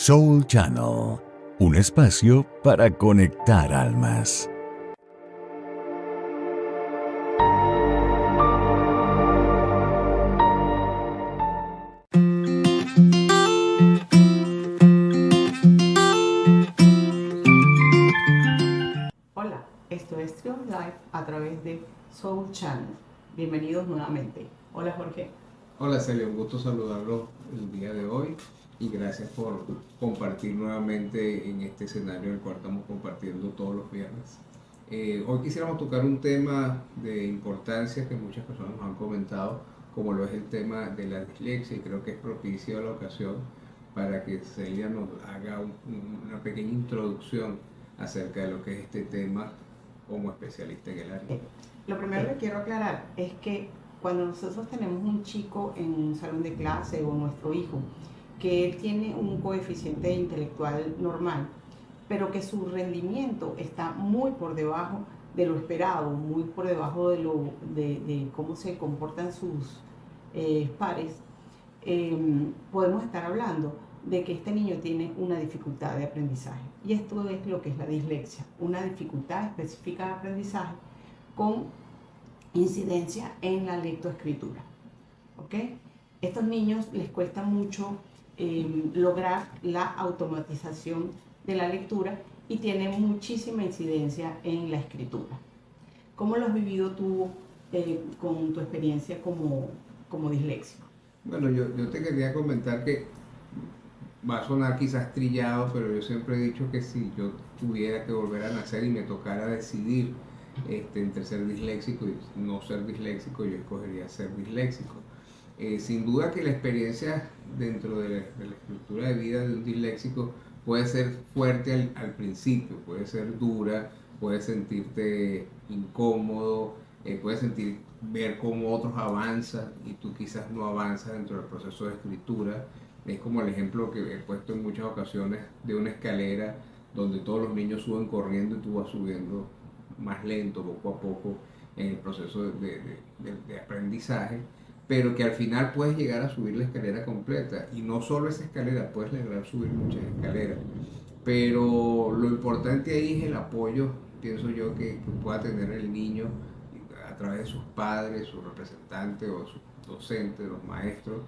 Soul Channel, un espacio para conectar almas. Hola, esto es Triumph Live a través de Soul Channel. Bienvenidos nuevamente. Hola Jorge. Hola Celia, un gusto saludarlo el día de hoy y gracias por compartir nuevamente en este escenario en el cual estamos compartiendo todos los viernes. Hoy quisiéramos tocar un tema de importancia que muchas personas nos han comentado, como lo es el tema de la dislexia, y creo que es propicio la ocasión para que Celia nos haga una pequeña introducción acerca de lo que es este tema como especialista en el área. Lo primero que quiero aclarar es que cuando nosotros tenemos un chico en un salón de clase o nuestro hijo, que él tiene un coeficiente intelectual normal, pero que su rendimiento está muy por debajo de lo esperado, muy por debajo de cómo se comportan sus pares, podemos estar hablando de que este niño tiene una dificultad de aprendizaje. Y esto es lo que es la dislexia, una dificultad específica de aprendizaje con incidencia en la lectoescritura. ¿Ok? Estos niños les cuesta mucho lograr la automatización de la lectura y tienen muchísima incidencia en la escritura. ¿Cómo lo has vivido tú con tu experiencia como disléxico? Bueno, yo te quería comentar que va a sonar quizás trillado, pero yo siempre he dicho que si yo tuviera que volver a nacer y me tocara decidir entre ser disléxico y no ser disléxico, yo escogería ser disléxico. Sin duda que la experiencia dentro de la estructura de vida de un disléxico puede ser fuerte al principio, puede ser dura, puedes sentirte incómodo, puedes ver cómo otros avanzan y tú quizás no avanzas dentro del proceso de escritura. Es como el ejemplo que he puesto en muchas ocasiones de una escalera donde todos los niños suben corriendo y tú vas subiendo más lento, poco a poco, en el proceso de aprendizaje, pero que al final puedes llegar a subir la escalera completa. Y no solo esa escalera, puedes lograr subir muchas escaleras. Pero lo importante ahí es el apoyo, pienso yo, que pueda tener el niño a través de sus padres, sus representantes o sus docentes, los maestros,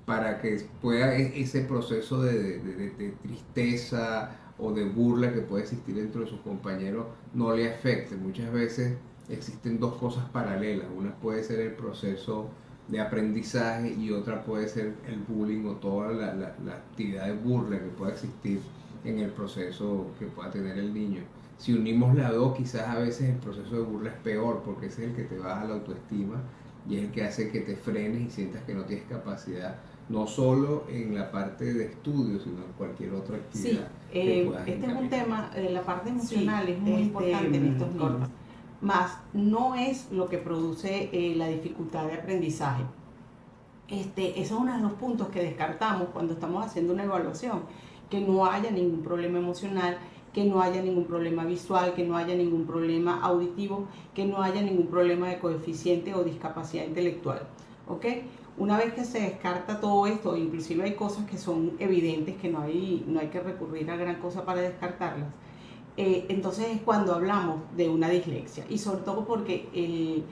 para que pueda ese proceso de tristeza o de burla que puede existir dentro de sus compañeros no le afecte. Muchas veces existen dos cosas paralelas. Una puede ser el proceso de aprendizaje y otra puede ser el bullying o toda la actividad de burla que pueda existir en el proceso que pueda tener el niño. Si unimos las dos, quizás a veces el proceso de burla es peor, porque ese es el que te baja la autoestima y es el que hace que te frenes y sientas que no tienes capacidad, no solo en la parte de estudio, sino en cualquier otra actividad. Sí, este es un tema, la parte emocional es muy importante en estos niños, más no es lo que produce la dificultad de aprendizaje. Eso es uno de los puntos que descartamos cuando estamos haciendo una evaluación, que no haya ningún problema emocional, que no haya ningún problema visual, que no haya ningún problema auditivo, que no haya ningún problema de coeficiente o discapacidad intelectual. ¿Ok? Una vez que se descarta todo esto, inclusive hay cosas que son evidentes, que no hay que recurrir a gran cosa para descartarlas, entonces es cuando hablamos de una dislexia, y sobre todo porque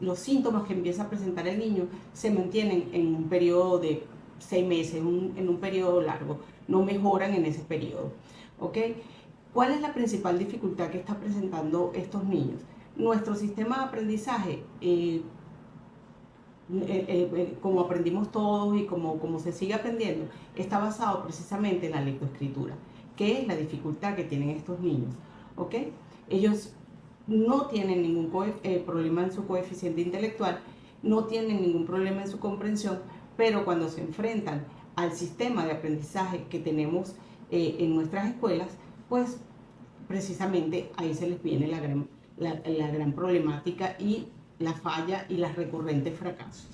los síntomas que empieza a presentar el niño se mantienen en un periodo de 6 meses, en un periodo largo, no mejoran en ese periodo. ¿Ok? ¿Cuál es la principal dificultad que están presentando estos niños? Nuestro sistema de aprendizaje, como aprendimos todos y como se sigue aprendiendo, está basado precisamente en la lectoescritura, que es la dificultad que tienen estos niños. ¿Ok? Ellos no tienen ningún problema en su coeficiente intelectual, no tienen ningún problema en su comprensión, pero cuando se enfrentan al sistema de aprendizaje que tenemos en nuestras escuelas, pues precisamente ahí se les viene la gran problemática y la falla y los recurrentes fracasos.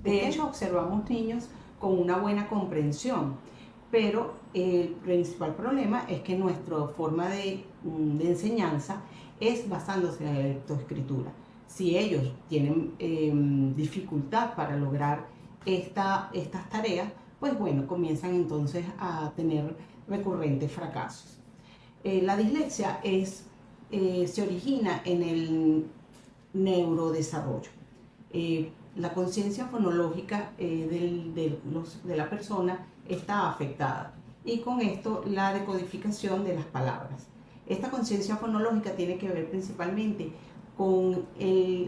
De hecho, observamos niños con una buena comprensión, pero el principal problema es que nuestra forma de enseñanza es basándose en la lectoescritura. Si ellos tienen dificultad para lograr estas tareas, pues bueno, comienzan entonces a tener recurrentes fracasos. La dislexia se origina en el neurodesarrollo. La conciencia fonológica de la persona está afectada y con esto la decodificación de las palabras. Esta conciencia fonológica tiene que ver principalmente con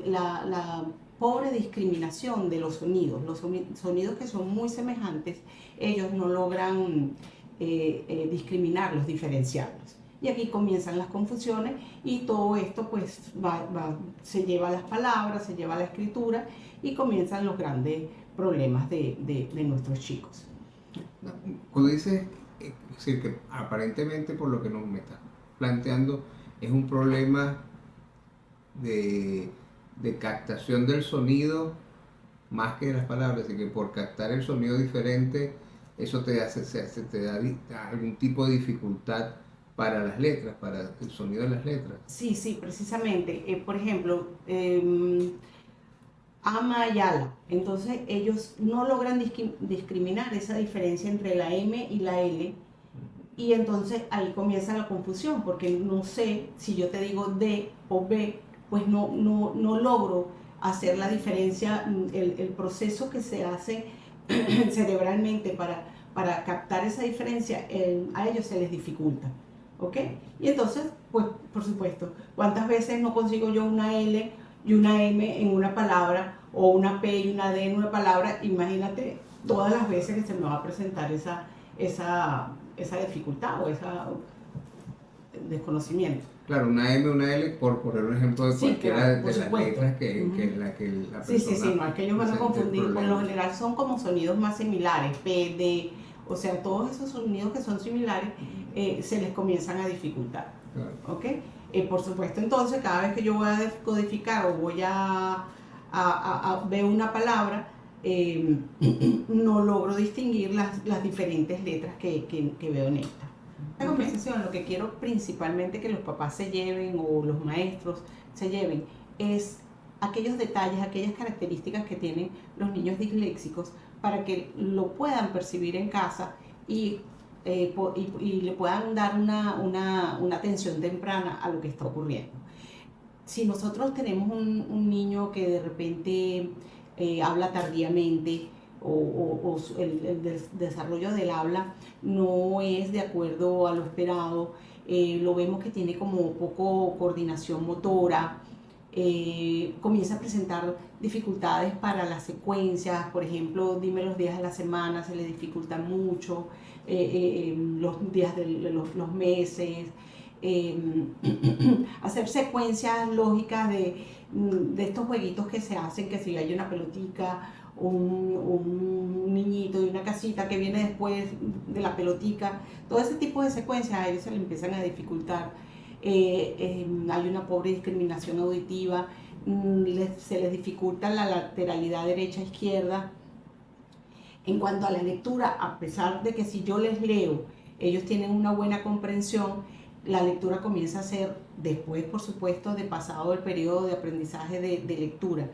la pobre discriminación de los sonidos que son muy semejantes, ellos no logran discriminarlos, diferenciarlos. Y aquí comienzan las confusiones y todo esto pues se lleva a las palabras, se lleva a la escritura y comienzan los grandes problemas de nuestros chicos. Cuando dices, es decir, que aparentemente por lo que me estás planteando es un problema de captación del sonido más que de las palabras, así que por captar el sonido diferente, eso te da algún tipo de dificultad para las letras, para el sonido de las letras. Sí, precisamente. Por ejemplo, ama y ala. Entonces ellos no logran discriminar esa diferencia entre la M y la L. Y entonces ahí comienza la confusión, porque no sé si yo te digo D o B, pues no logro hacer la diferencia, el proceso que se hace cerebralmente para captar esa diferencia, a ellos se les dificulta. ¿Ok? Y entonces, pues, por supuesto, ¿cuántas veces no consigo yo una L y una M en una palabra, o una P y una D en una palabra? Imagínate todas las veces que se me va a presentar esa dificultad o ese desconocimiento. Claro, una M, una L, por poner un ejemplo de cualquiera de las letras que la persona... Sí, no es que ellos van a confundir, por lo general son como sonidos más similares, P, D, o sea, todos esos sonidos que son similares se les comienzan a dificultar. Claro. ¿Ok? Por supuesto, entonces, cada vez que yo voy a decodificar o voy a ver una palabra, no logro distinguir las diferentes letras que veo en esta. La conversación, lo que quiero principalmente que los papás se lleven o los maestros se lleven es aquellos detalles, aquellas características que tienen los niños disléxicos para que lo puedan percibir en casa y le puedan dar una atención temprana a lo que está ocurriendo. Si nosotros tenemos un niño que de repente habla tardíamente o el desarrollo del habla no es de acuerdo a lo esperado, lo vemos que tiene como poco coordinación motora, comienza a presentar dificultades para las secuencias, por ejemplo, dime los días de la semana, se le dificultan mucho, los días de los meses, hacer secuencias lógicas de estos jueguitos que se hacen, que si hay una pelotica, un niñito y una casita que viene después de la pelotica, todo ese tipo de secuencias a ellos se le empiezan a dificultar. Hay una pobre discriminación auditiva, se les dificulta la lateralidad derecha-izquierda. En cuanto a la lectura, a pesar de que si yo les leo, ellos tienen una buena comprensión, la lectura comienza a ser después, por supuesto, de pasado el periodo de aprendizaje de lectura,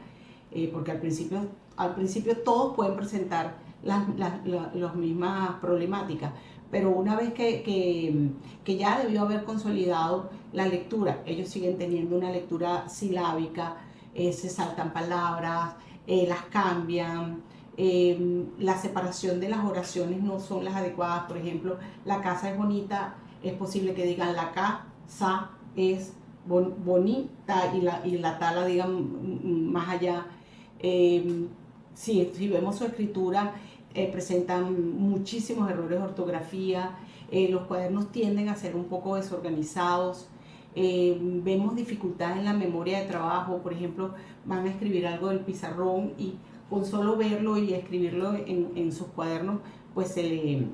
porque al principio todos pueden presentar las mismas problemáticas, pero una vez que ya debió haber consolidado la lectura, ellos siguen teniendo una lectura silábica, se saltan palabras, las cambian, la separación de las oraciones no son las adecuadas. Por ejemplo, la casa es bonita, es posible que digan la casa es bonita y la ta la digan más allá. Si vemos su escritura, presentan muchísimos errores de ortografía, los cuadernos tienden a ser un poco desorganizados, vemos dificultades en la memoria de trabajo. Por ejemplo, van a escribir algo del pizarrón y con solo verlo y escribirlo en sus cuadernos, pues se le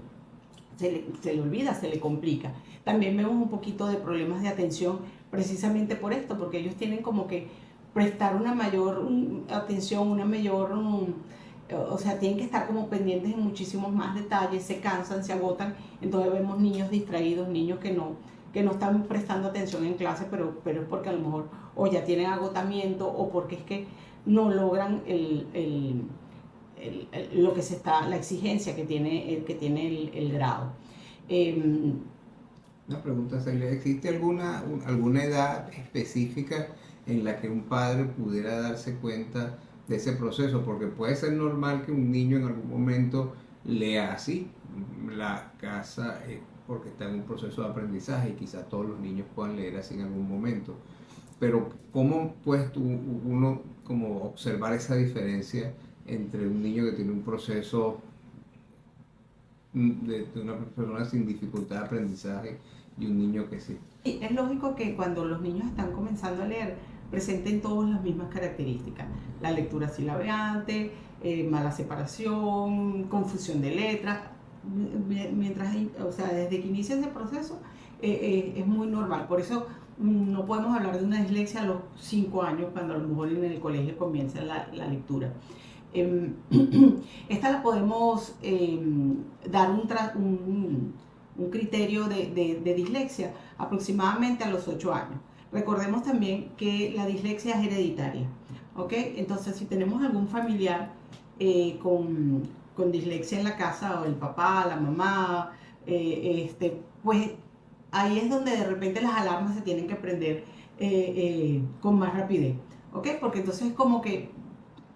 olvida, se le complica. También vemos un poquito de problemas de atención precisamente por esto, porque ellos tienen como que prestar una mayor atención, o sea, tienen que estar como pendientes en muchísimos más detalles, se cansan, se agotan. Entonces vemos niños distraídos, niños que no están prestando atención en clase, pero es porque a lo mejor o ya tienen agotamiento o porque es que no logran lo que se está, la exigencia que tiene el grado. Una pregunta, Celia, ¿existe alguna edad específica en la que un padre pudiera darse cuenta de ese proceso? Porque puede ser normal que un niño en algún momento lea así, la casa, porque está en un proceso de aprendizaje y quizás todos los niños puedan leer así en algún momento. Pero ¿cómo puedes uno como observar esa diferencia entre un niño que tiene un proceso de una persona sin dificultad de aprendizaje y un niño que sí? Sí, es lógico que cuando los niños están comenzando a leer presenten todas las mismas características: la lectura silabeante, mala separación, confusión de letras. Mientras, o sea, desde que inicia ese proceso es muy normal. Por eso no podemos hablar de una dislexia a los 5 años, cuando a lo mejor en el colegio comienza la lectura. Esta la podemos dar un criterio de dislexia aproximadamente a los 8 años. Recordemos también que la dislexia es hereditaria, ¿ok? Entonces, si tenemos algún familiar con dislexia en la casa, o el papá, la mamá, pues ahí es donde de repente las alarmas se tienen que prender con más rapidez, ¿ok? Porque entonces es como que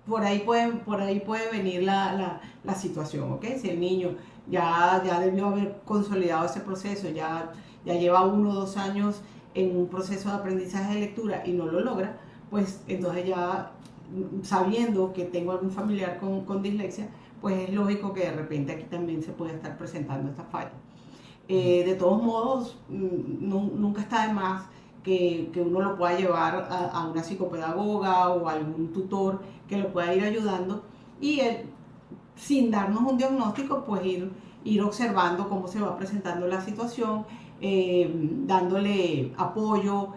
por ahí puede venir la situación, ¿ok? Si el niño ya debió haber consolidado ese proceso, ya lleva 1 o 2 años en un proceso de aprendizaje de lectura y no lo logra, pues entonces ya, sabiendo que tengo algún familiar con dislexia, pues es lógico que de repente aquí también se puede estar presentando esta falla. De todos modos, nunca está de más que uno lo pueda llevar a una psicopedagoga o a algún tutor que lo pueda ir ayudando, y él, sin darnos un diagnóstico, pues ir observando cómo se va presentando la situación, dándole apoyo,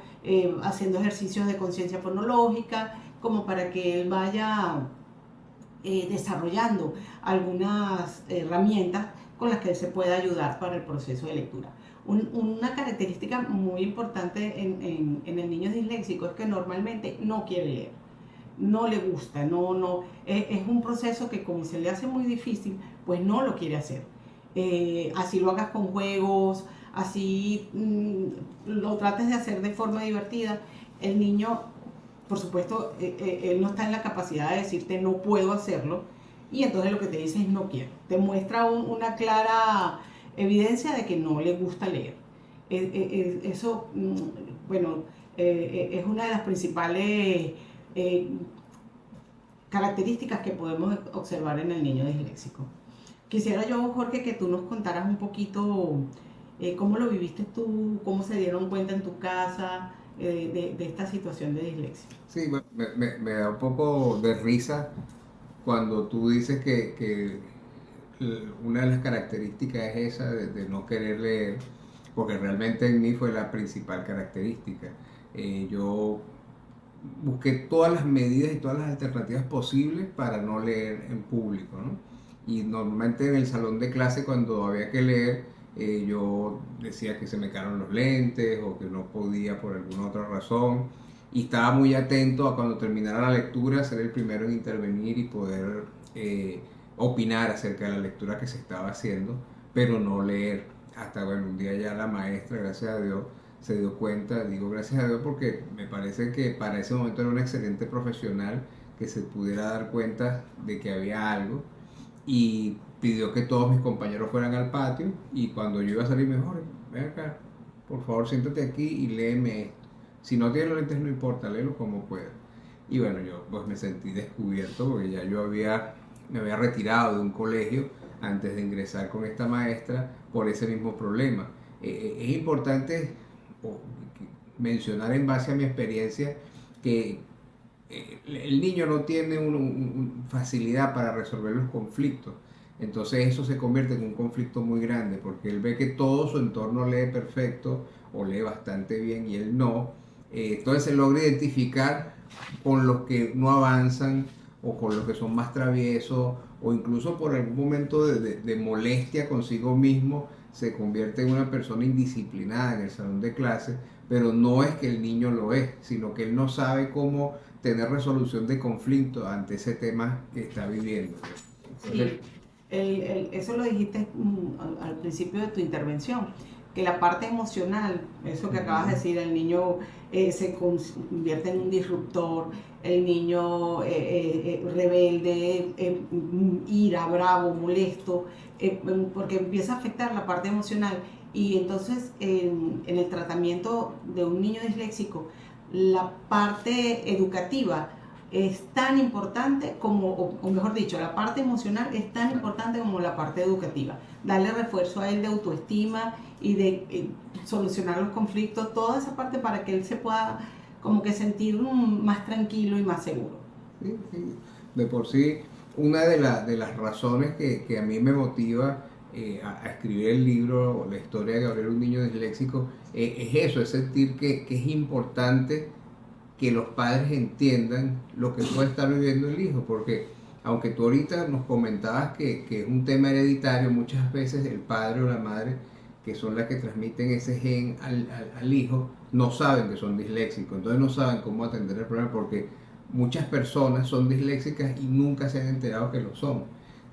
haciendo ejercicios de conciencia fonológica, como para que él vaya desarrollando algunas herramientas con las que él se pueda ayudar para el proceso de lectura. Una característica muy importante en el niño disléxico es que normalmente no quiere leer, no le gusta, es un proceso que, como se le hace muy difícil, pues no lo quiere hacer. Así lo hagas con juegos, así lo trates de hacer de forma divertida, el niño, por supuesto, él no está en la capacidad de decirte no puedo hacerlo, y entonces lo que te dice es no quiero. Te muestra una clara evidencia de que no le gusta leer. Eso, bueno, es una de las principales características que podemos observar en el niño disléxico. Quisiera yo, Jorge, que tú nos contaras un poquito cómo lo viviste tú, cómo se dieron cuenta en tu casa de esta situación de dislexia. Sí, me da un poco de risa cuando tú dices que una de las características es esa de no querer leer, porque realmente en mí fue la principal característica. Yo busqué todas las medidas y todas las alternativas posibles para no leer en público, ¿no? Y normalmente en el salón de clase, cuando había que leer, yo decía que se me cayeron los lentes o que no podía por alguna otra razón, y estaba muy atento a cuando terminara la lectura ser el primero en intervenir y poder opinar acerca de la lectura que se estaba haciendo, pero no leer. Hasta bueno, un día ya la maestra, gracias a Dios, se dio cuenta. Digo gracias a Dios porque me parece que para ese momento era un excelente profesional que se pudiera dar cuenta de que había algo, y pidió que todos mis compañeros fueran al patio, y cuando yo iba a salir mejor, ven acá, por favor siéntate aquí y léeme esto. Si no tienes los lentes no importa, léelo como puedas. Y bueno, yo pues me sentí descubierto porque ya me había retirado de un colegio antes de ingresar con esta maestra por ese mismo problema. Es importante mencionar, en base a mi experiencia, que el niño no tiene facilidad para resolver los conflictos. Entonces eso se convierte en un conflicto muy grande, porque él ve que todo su entorno lee perfecto o lee bastante bien y él no. Entonces se logra identificar con los que no avanzan o con los que son más traviesos, o incluso por algún momento de molestia consigo mismo se convierte en una persona indisciplinada en el salón de clase, pero no es que el niño lo es, sino que él no sabe cómo tener resolución de conflicto ante ese tema que está viviendo. Sí, eso lo dijiste al principio de tu intervención, que la parte emocional, eso que acabas de decir, el niño se convierte en un disruptor, el niño rebelde, ira, bravo, molesto, porque empieza a afectar la parte emocional. Y entonces en el tratamiento de un niño disléxico, la parte educativa es tan importante como, o mejor dicho, la parte emocional es tan importante como la parte educativa. Darle refuerzo a él de autoestima y de solucionar los conflictos, toda esa parte para que él se pueda como que sentir más tranquilo y más seguro. Sí, sí. De por sí, una de las razones que a mí me motiva a escribir el libro o la historia de Gabriel, un niño disléxico, es eso, es sentir que es importante que los padres entiendan lo que puede estar viviendo el hijo, porque aunque tú ahorita nos comentabas que es un tema hereditario, muchas veces el padre o la madre, que son las que transmiten ese gen al hijo, no saben que son disléxicos, entonces no saben cómo atender el problema, porque muchas personas son disléxicas y nunca se han enterado que lo son.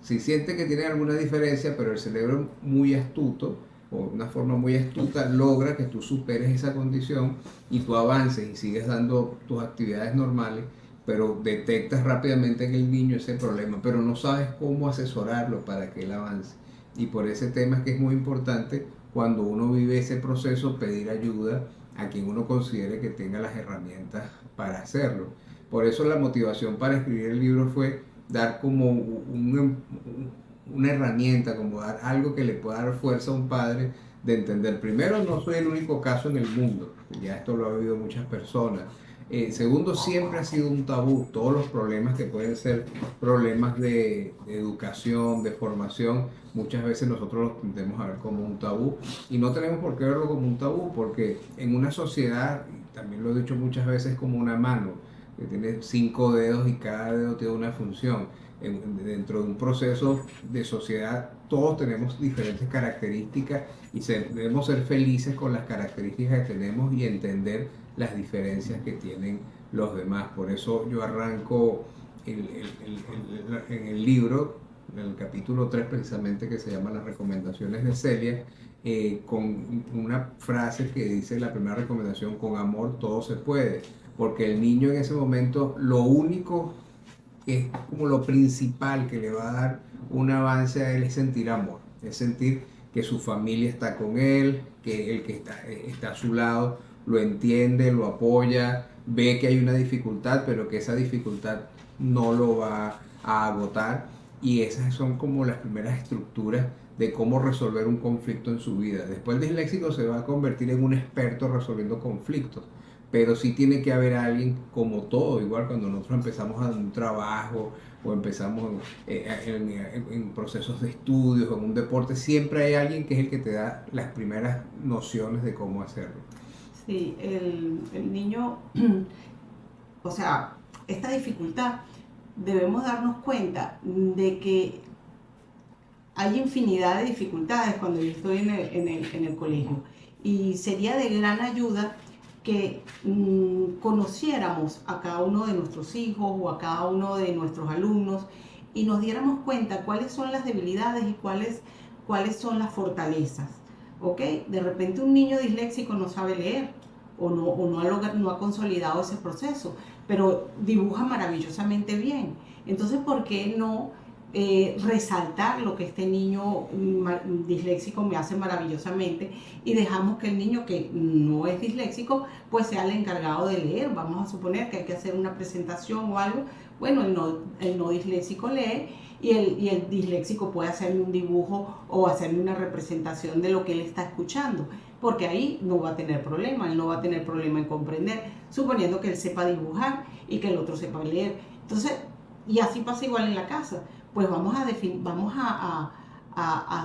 Si sienten que tienen alguna diferencia, pero el cerebro muy astuto, o de una forma muy astuta, logra que tú superes esa condición y tú avances y sigues dando tus actividades normales, pero detectas rápidamente en el niño ese problema, pero no sabes cómo asesorarlo para que él avance. Y por ese tema es que es muy importante cuando uno vive ese proceso pedir ayuda a quien uno considere que tenga las herramientas para hacerlo. Por eso la motivación para escribir el libro fue dar como una herramienta, como dar algo que le pueda dar fuerza a un padre de entender. Primero, no soy el único caso en el mundo, ya esto lo ha vivido muchas personas. Segundo, siempre ha sido un tabú todos los problemas que pueden ser problemas de educación, de formación, muchas veces nosotros los tendemos a ver como un tabú y no tenemos por qué verlo como un tabú, porque en una sociedad, y también lo he dicho muchas veces, como una mano que tiene 5 dedos y cada dedo tiene una función. Dentro de un proceso de sociedad todos tenemos diferentes características y debemos ser felices con las características que tenemos y entender las diferencias que tienen los demás. Por eso yo arranco en el libro, en el capítulo 3 precisamente, que se llama Las recomendaciones de Celia, con una frase que dice la primera recomendación: con amor todo se puede, porque el niño en ese momento lo único que es como lo principal que le va a dar un avance a él es sentir amor, es sentir que su familia está con él, que el que está a su lado lo entiende, lo apoya, ve que hay una dificultad, pero que esa dificultad no lo va a agotar, y esas son como las primeras estructuras de cómo resolver un conflicto en su vida. Después el disléxico se va a convertir en un experto resolviendo conflictos, pero sí tiene que haber alguien, como todo, igual cuando nosotros empezamos a un trabajo o empezamos en procesos de estudios o en un deporte, siempre hay alguien que es el que te da las primeras nociones de cómo hacerlo. Sí, el niño, o sea, esta dificultad, debemos darnos cuenta de que hay infinidad de dificultades cuando yo estoy en el colegio, y sería de gran ayuda que conociéramos a cada uno de nuestros hijos o a cada uno de nuestros alumnos y nos diéramos cuenta cuáles son las debilidades y cuáles son las fortalezas. ¿Ok? De repente un niño disléxico no sabe leer o no ha consolidado ese proceso, pero dibuja maravillosamente bien. Entonces, ¿por qué no resaltar lo que este niño disléxico me hace maravillosamente, y dejamos que el niño que no es disléxico pues sea el encargado de leer? Vamos a suponer que hay que hacer una presentación o algo. Bueno, el no disléxico lee y el disléxico puede hacerle un dibujo o hacerle una representación de lo que él está escuchando, porque ahí no va a tener problema, él no va a tener problema en comprender, suponiendo que él sepa dibujar y que el otro sepa leer. Entonces, y así pasa igual en la casa. Pues vamos a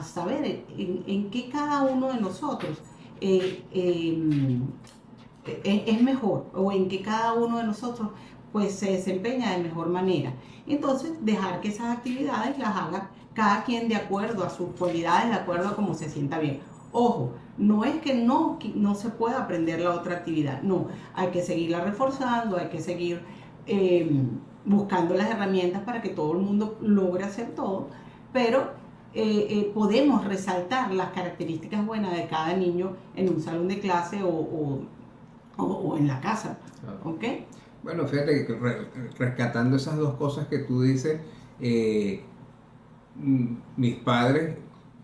saber en qué cada uno de nosotros es mejor, o en qué cada uno de nosotros pues se desempeña de mejor manera. Entonces, dejar que esas actividades las haga cada quien de acuerdo a sus cualidades, de acuerdo a cómo se sienta bien. Ojo, no es que no se pueda aprender la otra actividad, no, hay que seguirla reforzando, hay que seguir buscando las herramientas para que todo el mundo logre hacer todo, pero podemos resaltar las características buenas de cada niño en un salón de clase o en la casa. Claro. ¿Ok? Bueno, fíjate que rescatando esas dos cosas que tú dices, mis padres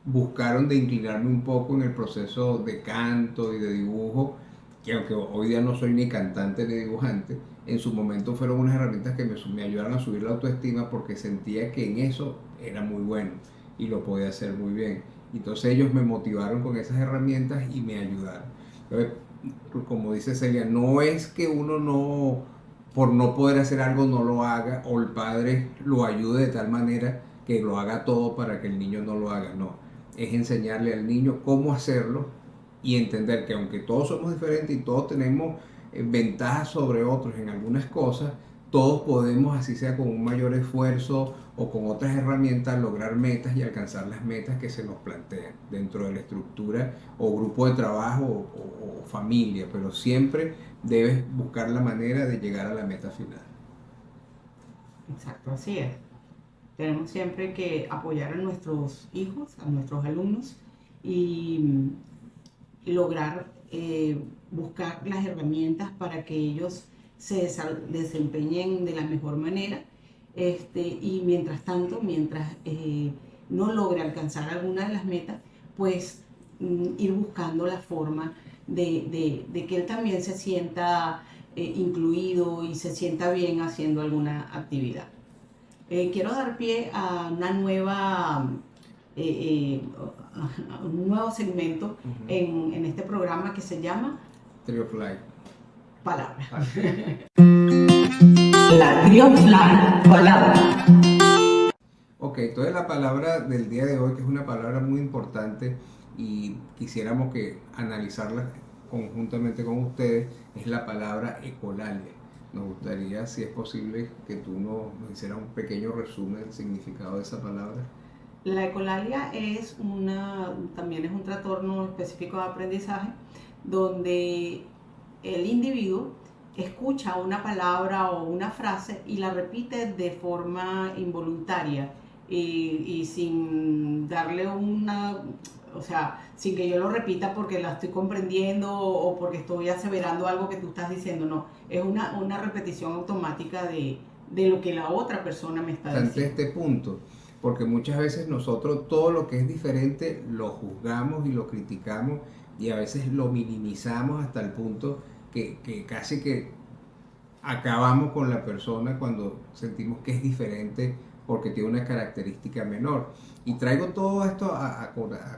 buscaron de inclinarme un poco en el proceso de canto y de dibujo, que aunque hoy día no soy ni cantante ni dibujante, en su momento fueron unas herramientas que me ayudaron a subir la autoestima porque sentía que en eso era muy bueno y lo podía hacer muy bien. Entonces ellos me motivaron con esas herramientas y me ayudaron. Entonces, como dice Celia, no es que uno no, por no poder hacer algo, no lo haga o el padre lo ayude de tal manera que lo haga todo para que el niño no lo haga, no. Es enseñarle al niño cómo hacerlo y entender que aunque todos somos diferentes y todos tenemos ventajas sobre otros en algunas cosas, todos podemos, así sea con un mayor esfuerzo o con otras herramientas, lograr metas y alcanzar las metas que se nos plantean dentro de la estructura o grupo de trabajo o familia, pero siempre debes buscar la manera de llegar a la meta final. Exacto, así es. Tenemos siempre que apoyar a nuestros hijos, a nuestros alumnos y lograr buscar las herramientas para que ellos se desempeñen de la mejor manera. Y mientras tanto, mientras no logre alcanzar alguna de las metas, pues ir buscando la forma de que él también se sienta incluido y se sienta bien haciendo alguna actividad. Quiero dar pie a una nueva, a un nuevo segmento en este programa que se llama Tree of Life. Palabra. La Tree of Life Palabra. Ok, entonces la palabra del día de hoy, que es una palabra muy importante y quisiéramos que analizarla conjuntamente con ustedes, es la palabra ecolalia. Nos gustaría, si es posible, que tú nos hicieras un pequeño resumen del significado de esa palabra. La ecolalia también es un trastorno específico de aprendizaje donde el individuo escucha una palabra o una frase y la repite de forma involuntaria y sin darle o sea, sin que yo lo repita porque la estoy comprendiendo o porque estoy aseverando algo que tú estás diciendo, no, es una repetición automática de lo que la otra persona me está Ante diciendo. este punto, porque muchas veces nosotros todo lo que es diferente lo juzgamos y lo criticamos y a veces lo minimizamos hasta el punto que casi que acabamos con la persona cuando sentimos que es diferente porque tiene una característica menor. Y traigo todo esto a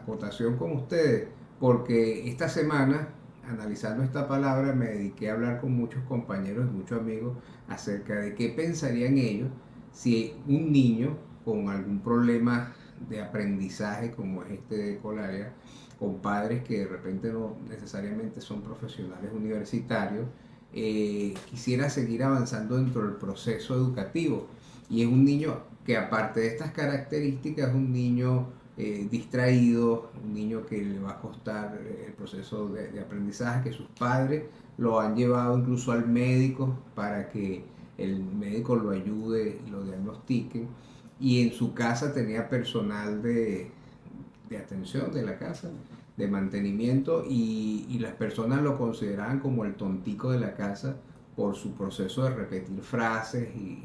cotación con ustedes porque esta semana, analizando esta palabra, me dediqué a hablar con muchos compañeros y muchos amigos acerca de qué pensarían ellos si un niño con algún problema de aprendizaje como es este de Colaria, con padres que de repente no necesariamente son profesionales universitarios, quisiera seguir avanzando dentro del proceso educativo. Y es un niño que aparte de estas características es un niño distraído, un niño que le va a costar el proceso de aprendizaje, que sus padres lo han llevado incluso al médico para que el médico lo ayude y lo diagnostique. Y en su casa tenía personal de atención de la casa, de mantenimiento, y las personas lo consideraban como el tontico de la casa por su proceso de repetir frases y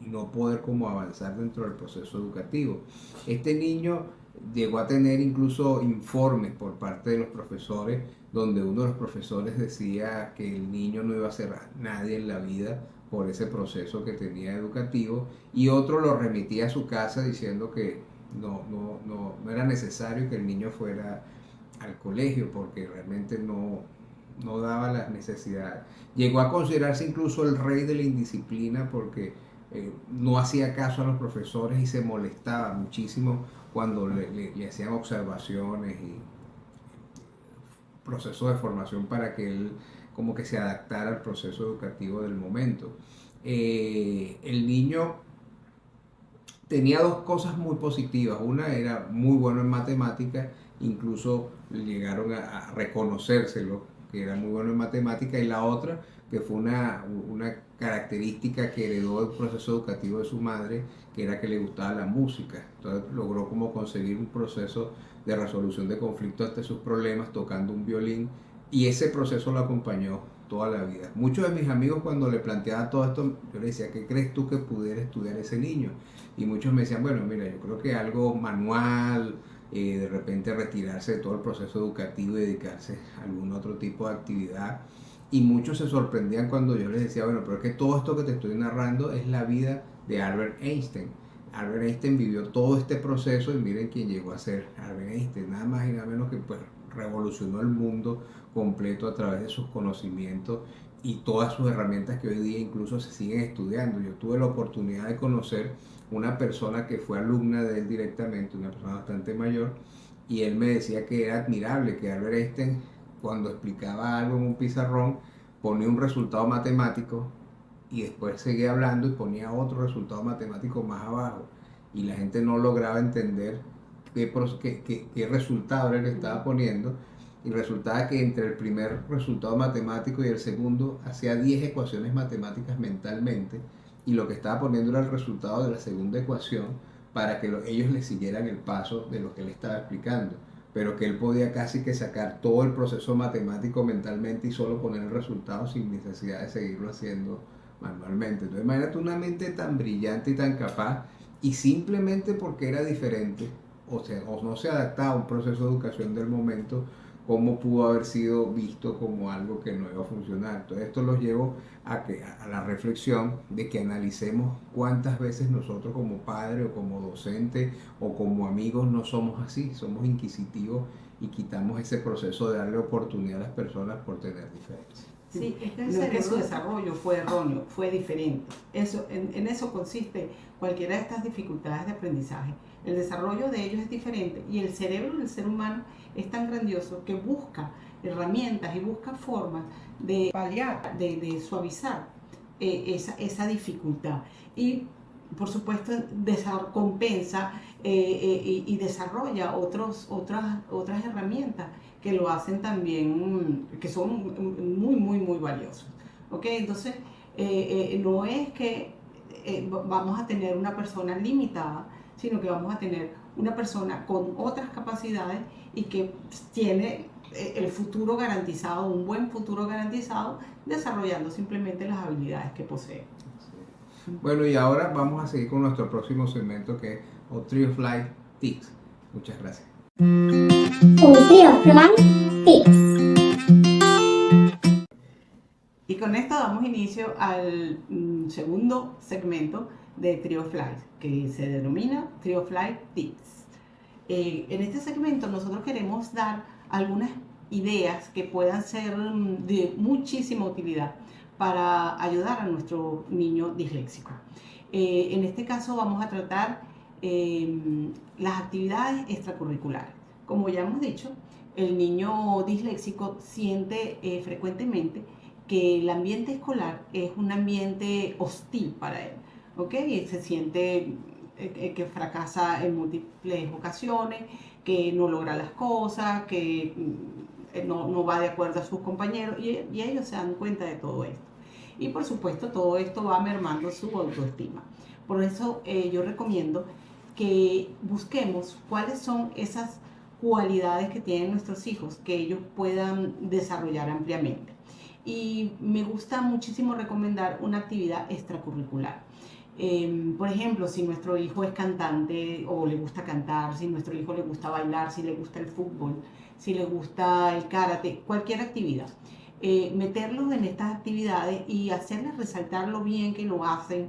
no poder como avanzar dentro del proceso educativo. Este niño llegó a tener incluso informes por parte de los profesores donde uno de los profesores decía que el niño no iba a ser nadie en la vida por ese proceso que tenía educativo y otro lo remitía a su casa diciendo que no era necesario que el niño fuera al colegio porque realmente no daba las necesidades. Llegó a considerarse incluso el rey de la indisciplina porque no hacía caso a los profesores y se molestaba muchísimo cuando le hacían observaciones y procesos de formación para que él como que se adaptara al proceso educativo del momento. El niño tenía dos cosas muy positivas. Una era muy bueno en matemáticas, incluso llegaron a reconocérselo, que era muy bueno en matemáticas, y la otra que fue una característica que heredó el proceso educativo de su madre, que era que le gustaba la música. Entonces logró como conseguir un proceso de resolución de conflictos ante sus problemas tocando un violín, y ese proceso lo acompañó toda la vida. Muchos de mis amigos, cuando le planteaba todo esto, yo le decía, ¿qué crees tú que pudiera estudiar ese niño? Y muchos me decían, bueno, mira, yo creo que algo manual, de repente retirarse de todo el proceso educativo y dedicarse a algún otro tipo de actividad. Y muchos se sorprendían cuando yo les decía, bueno, pero es que todo esto que te estoy narrando es la vida de Albert Einstein. Albert Einstein vivió todo este proceso y miren quién llegó a ser Albert Einstein, nada más y nada menos que pues revolucionó el mundo completo a través de sus conocimientos y todas sus herramientas que hoy día incluso se siguen estudiando. Yo tuve la oportunidad de conocer una persona que fue alumna de él directamente, una persona bastante mayor, y él me decía que era admirable que Albert Einstein, cuando explicaba algo en un pizarrón, ponía un resultado matemático y después seguía hablando y ponía otro resultado matemático más abajo, y la gente no lograba entender qué resultado era el que estaba poniendo, y resultaba que entre el primer resultado matemático y el segundo hacía 10 ecuaciones matemáticas mentalmente, y lo que estaba poniendo era el resultado de la segunda ecuación para que ellos le siguieran el paso de lo que él estaba explicando, pero que él podía casi que sacar todo el proceso matemático mentalmente y solo poner el resultado sin necesidad de seguirlo haciendo manualmente. Entonces imagínate una mente tan brillante y tan capaz, y simplemente porque era diferente, o sea, o no se adaptaba a un proceso de educación del momento, cómo pudo haber sido visto como algo que no iba a funcionar. Entonces esto los llevo a la reflexión de que analicemos cuántas veces nosotros como padre o como docente o como amigos no somos así, somos inquisitivos y quitamos ese proceso de darle oportunidad a las personas por tener diferencias. Sí, no es que su desarrollo fue erróneo, fue diferente. En eso consiste cualquiera de estas dificultades de aprendizaje. El desarrollo de ellos es diferente y el cerebro del ser humano es tan grandioso que busca herramientas y busca formas de paliar, de suavizar esa dificultad. Y por supuesto compensa y desarrolla otras herramientas que lo hacen también, que son muy valiosos. ¿Ok? Entonces, no es que vamos a tener una persona limitada, sino que vamos a tener una persona con otras capacidades y que tiene el futuro garantizado, un buen futuro garantizado, desarrollando simplemente las habilidades que posee. Bueno, y ahora vamos a seguir con nuestro próximo segmento, que es Tree of Life Tips. Muchas gracias. Tree of Life Tips. Y con esto damos inicio al segundo segmento de Tree of Life, que se denomina Tree of Life Tips. En este segmento nosotros queremos dar algunas ideas que puedan ser de muchísima utilidad para ayudar a nuestro niño disléxico. En este caso vamos a tratar las actividades extracurriculares. Como ya hemos dicho, el niño disléxico siente frecuentemente que el ambiente escolar es un ambiente hostil para él, ¿ok? Se siente que fracasa en múltiples ocasiones, que no logra las cosas, que no va de acuerdo a sus compañeros, y ellos se dan cuenta de todo esto. Y por supuesto todo esto va mermando su autoestima. Por eso yo recomiendo que busquemos cuáles son esas cualidades que tienen nuestros hijos, que ellos puedan desarrollar ampliamente. Y me gusta muchísimo recomendar una actividad extracurricular. Por ejemplo, si nuestro hijo es cantante o le gusta cantar, si nuestro hijo le gusta bailar, si le gusta el fútbol, si le gusta el karate, cualquier actividad. Meterlos en estas actividades y hacerles resaltar lo bien que lo hacen,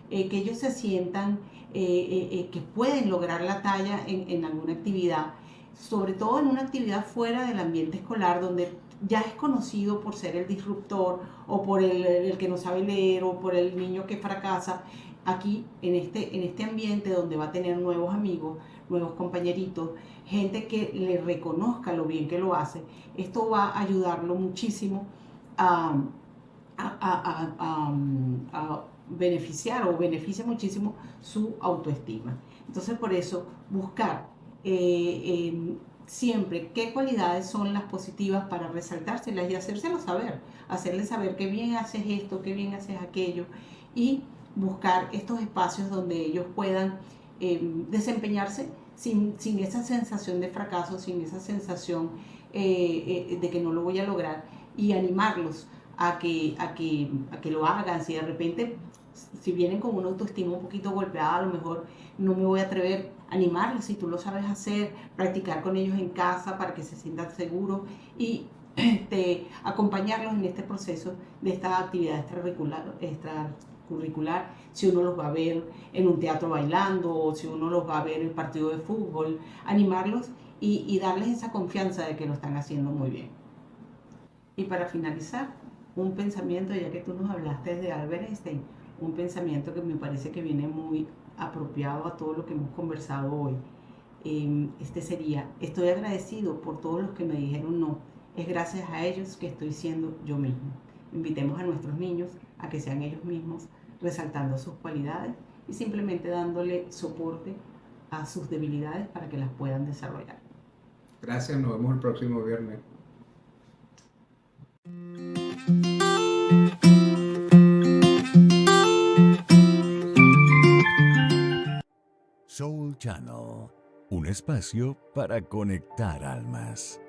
que ellos se sientan que pueden lograr la talla en alguna actividad, sobre todo en una actividad fuera del ambiente escolar, donde ya es conocido por ser el disruptor o por el que no sabe leer o por el niño que fracasa. Aquí, en este ambiente donde va a tener nuevos amigos, nuevos compañeritos, gente que le reconozca lo bien que lo hace, esto va a ayudarlo muchísimo a beneficiar o beneficia muchísimo su autoestima. Entonces, por eso, buscar siempre qué cualidades son las positivas para resaltárselas y hacérselas saber, hacerles saber qué bien haces esto, qué bien haces aquello, y buscar estos espacios donde ellos puedan desempeñarse sin esa sensación de fracaso, sin esa sensación de que no lo voy a lograr, y animarlos a que lo hagan. Si de repente, si vienen con una autoestima un poquito golpeada, a lo mejor no me voy a atrever, a animarlos. Si tú lo sabes hacer, practicar con ellos en casa para que se sientan seguros, y acompañarlos en este proceso de esta actividad extracurricular. Si uno los va a ver en un teatro bailando, o si uno los va a ver en el partido de fútbol, animarlos y darles esa confianza de que lo están haciendo muy bien. Y para finalizar, un pensamiento, ya que tú nos hablaste de Albert Einstein, un pensamiento que me parece que viene muy apropiado a todo lo que hemos conversado hoy. Este sería: estoy agradecido por todos los que me dijeron no, es gracias a ellos que estoy siendo yo mismo. Invitemos a nuestros niños a que sean ellos mismos, resaltando sus cualidades y simplemente dándole soporte a sus debilidades para que las puedan desarrollar. Gracias, nos vemos el próximo viernes. Soul Channel, un espacio para conectar almas.